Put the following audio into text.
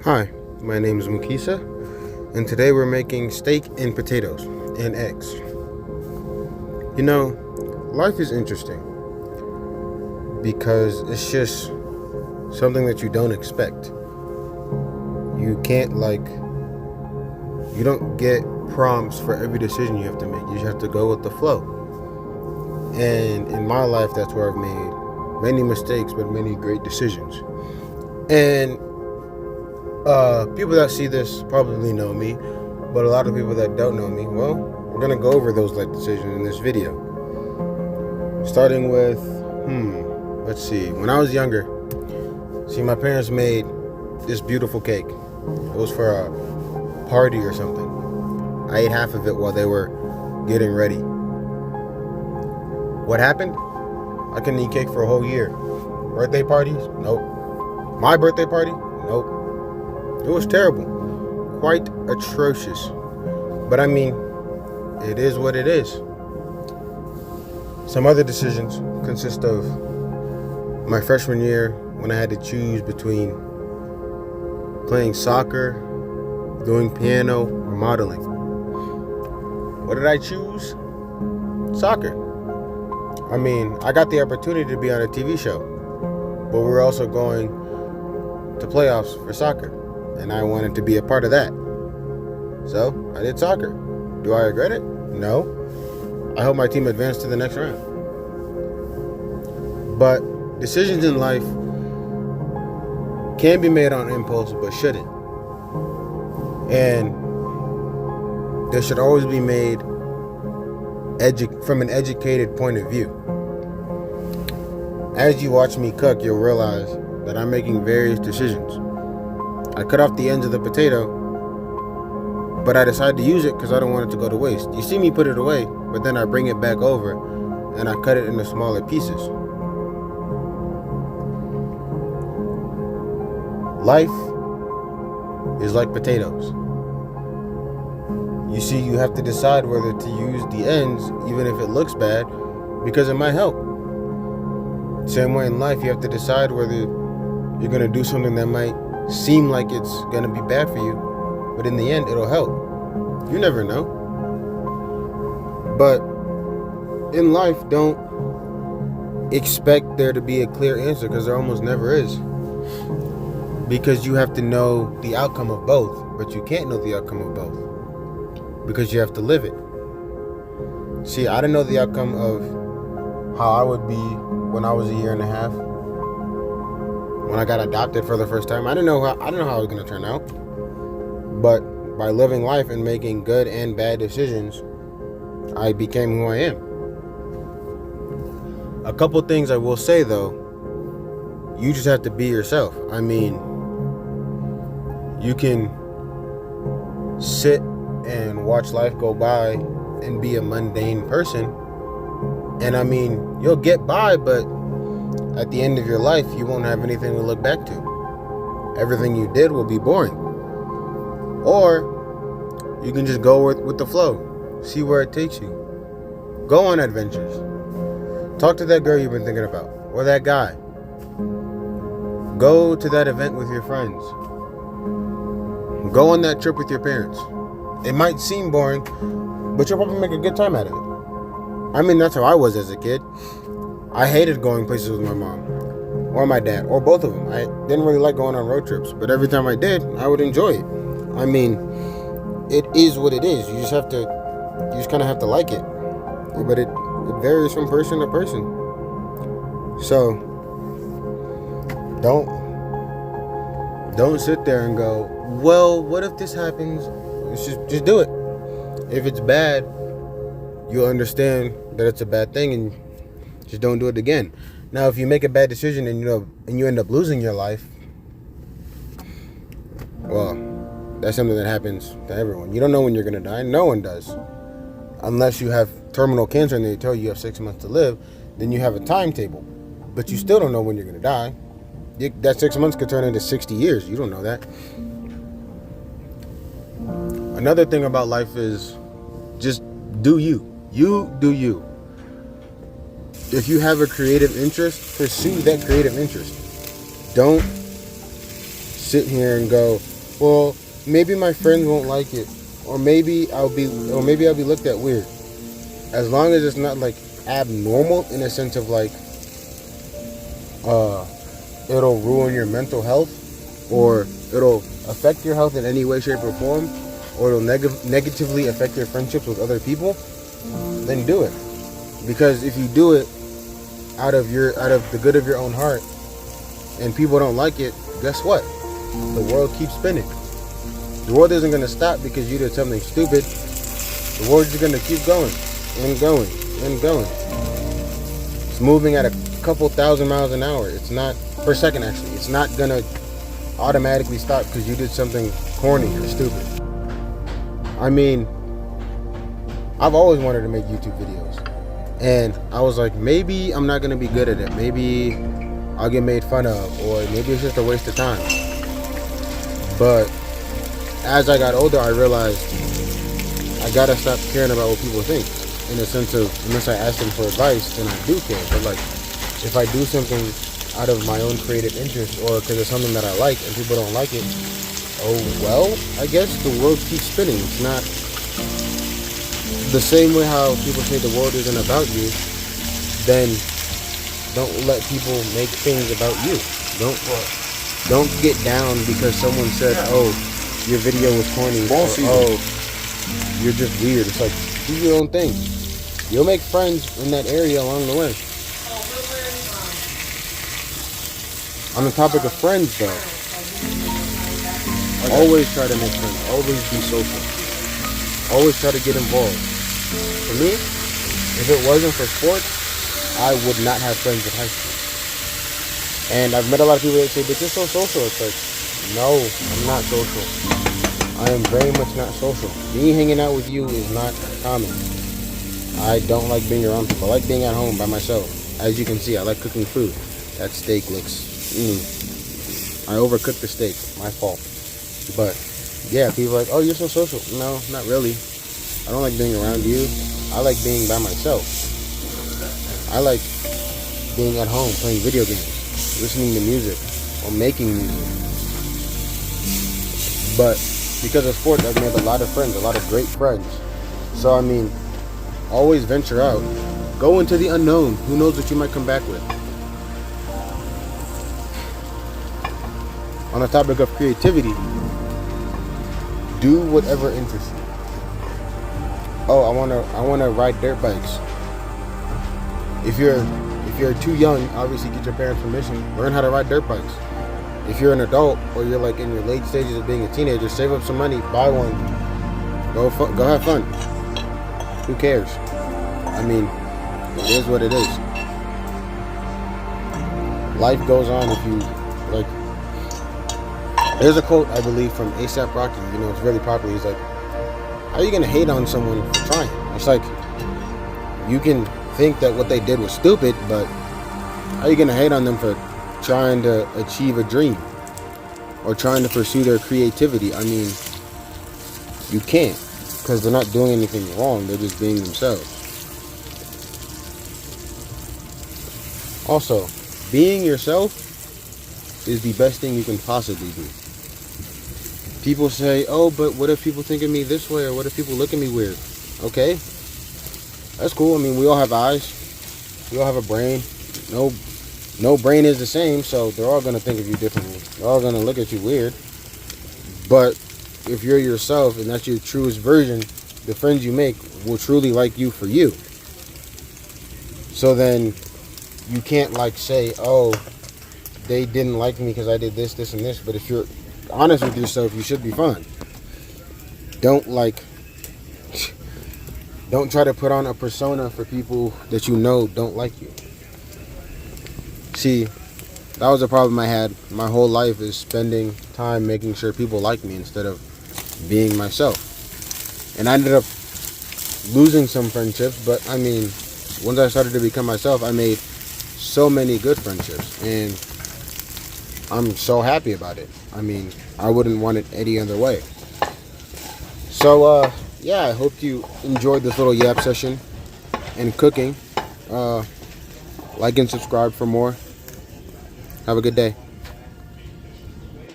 Hi, my name is Mukisa, and today we're making steak and potatoes and eggs. You know, life is interesting because it's just something that you don't expect. You can't, you don't get prompts for every decision you have to make. You just have to go with the flow. And in my life, that's where I've made many mistakes, but many great decisions. And people that see this probably know me, but a lot of people that don't know me, well, we're gonna go over those life decisions in this video. Starting with, let's see. When I was younger, my parents made this beautiful cake. It was for a party or something. I ate half of it while they were getting ready. What happened? I couldn't eat cake for a whole year. Birthday parties? Nope. My birthday party? Nope. It was terrible. Quite atrocious. But I mean, it is what it is. Some other decisions consist of my freshman year when I had to choose between playing soccer, doing piano, or modeling. What did I choose? Soccer. I mean, I got the opportunity to be on a TV show, but we're also going to playoffs for soccer, and I wanted to be a part of that. So I did soccer. Do I regret it? No. I hope my team advanced to the next round. But decisions in life can be made on impulse, but shouldn't. And they should always be made from an educated point of view. As you watch me cook, you'll realize that I'm making various decisions. I cut off the ends of the potato, but I decided to use it because I don't want it to go to waste. You see me put it away, but then I bring it back over and I cut it into smaller pieces. Life is like potatoes. You see, you have to decide whether to use the ends, even if it looks bad, because it might help. Same way in life, you have to decide whether you're going to do something that might seem like it's going to be bad for you, but in the end, it'll help. You never know. But in life, don't expect there to be a clear answer, because there almost never is. Because you have to know the outcome of both, but you can't know the outcome of both because you have to live it. See, I didn't know the outcome of how I would be when I was a year and a half. When I got adopted for the first time, I didn't know how I was going to turn out. But by living life and making good and bad decisions, I became who I am. A couple things I will say though, you just have to be yourself. I mean, you can sit and watch life go by and be a mundane person. And I mean, you'll get by, but at the end of your life, you won't have anything to look back to. Everything you did will be boring. Or you can just go with the flow. See where it takes you. Go on adventures. Talk to that girl you've been thinking about, or that guy. Go to that event with your friends. Go on that trip with your parents. It might seem boring, but you'll probably make a good time out of it. I mean, that's how I was as a kid. I hated going places with my mom, or my dad, or both of them. I didn't really like going on road trips, but every time I did, I would enjoy it. I mean, it is what it is. You just kind of have to like it. But it varies from person to person. So, don't sit there and go, well, what if this happens? Just do it. If it's bad, you'll understand that it's a bad thing and just don't do it again. Now, if you make a bad decision and you end up losing your life, well, that's something that happens to everyone. You don't know when you're going to die. No one does. Unless you have terminal cancer and they tell you have 6 months to live, then you have a timetable. But you still don't know when you're going to die. That 6 months could turn into 60 years. You don't know that. Another thing about life is just do you. You do you. If you have a creative interest, pursue that creative interest. Don't sit here and go, well, maybe my friends won't like it, or maybe I'll be looked at weird. As long as it's not like abnormal in a sense of like it'll ruin your mental health, or it'll affect your health in any way, shape, or form, or it'll negatively affect your friendships with other people, then do it. Because if you do it out of the good of your own heart, and people don't like it, guess what? The world keeps spinning. The world isn't going to stop because you did something stupid. The world is going to keep going and going and going. It's moving at a couple thousand miles an hour. It's not per second, actually. It's not going to automatically stop because you did something corny or stupid. I mean, I've always wanted to make YouTube videos, and I was like, maybe I'm not going to be good at it. Maybe I'll get made fun of, or maybe it's just a waste of time. But as I got older, I realized I gotta stop caring about what people think. In the sense of, unless I ask them for advice, then I do care. But like, if I do something out of my own creative interest, or because it's something that I like and people don't like it, oh well, I guess the world keeps spinning. It's not the same way how people say the world isn't about you. Then don't let people make things about you. Don't get down because someone said, "Oh, your video was corny," or, "Oh, you're just weird." It's like, do your own thing. You'll make friends in that area along the way. On the topic of friends, though, always try to make friends. Always be social. Always try to get involved. For me, if it wasn't for sports, I would not have friends in high school. And I've met a lot of people that say, "But you're so social." It's like, no, I'm not social. I am very much not social. Me hanging out with you is not common. I don't like being around people. I like being at home by myself. As you can see, I like cooking food. That steak looks... I overcooked the steak. My fault. But, yeah, people are like, "Oh, you're so social." No, not really. I don't like being around you. I like being by myself. I like being at home playing video games, listening to music, or making music. But because of sports, I've made a lot of friends, a lot of great friends. So I mean, always venture out. Go into the unknown. Who knows what you might come back with. On the topic of creativity, do whatever interests you. Oh, I wanna ride dirt bikes. If you're too young, obviously get your parents' permission. Learn how to ride dirt bikes. If you're an adult, or you're like in your late stages of being a teenager, save up some money, buy one. Go have fun. Who cares? I mean, it is what it is. Life goes on if you like. There's a quote, I believe, from A$AP Rocky. You know, it's really popular. He's like, "How are you gonna hate on someone for trying?" It's like, you can think that what they did was stupid, but how are you gonna hate on them for trying to achieve a dream or trying to pursue their creativity? I mean, you can't, because they're not doing anything wrong. They're just being themselves. Also, being yourself is the best thing you can possibly do. People say, "Oh, but what if people think of me this way, or what if people look at me weird?" Okay, that's cool. I mean, we all have eyes. We all have a brain. No brain is the same, so they're all going to think of you differently. They're all going to look at you weird. But if you're yourself and that's your truest version, the friends you make will truly like you for you. So then you can't like say, "Oh, they didn't like me because I did this, this, and this." But if you're honest with yourself, you should be fine. Don't try to put on a persona for people that you know don't like you. See, that was a problem I had my whole life, is spending time making sure people like me instead of being myself. And I ended up losing some friendships, but I mean, once I started to become myself, I made so many good friendships, and I'm so happy about it. I mean, I wouldn't want it any other way. So, yeah, I hope you enjoyed this little yap session and cooking. Like and subscribe for more. Have a good day.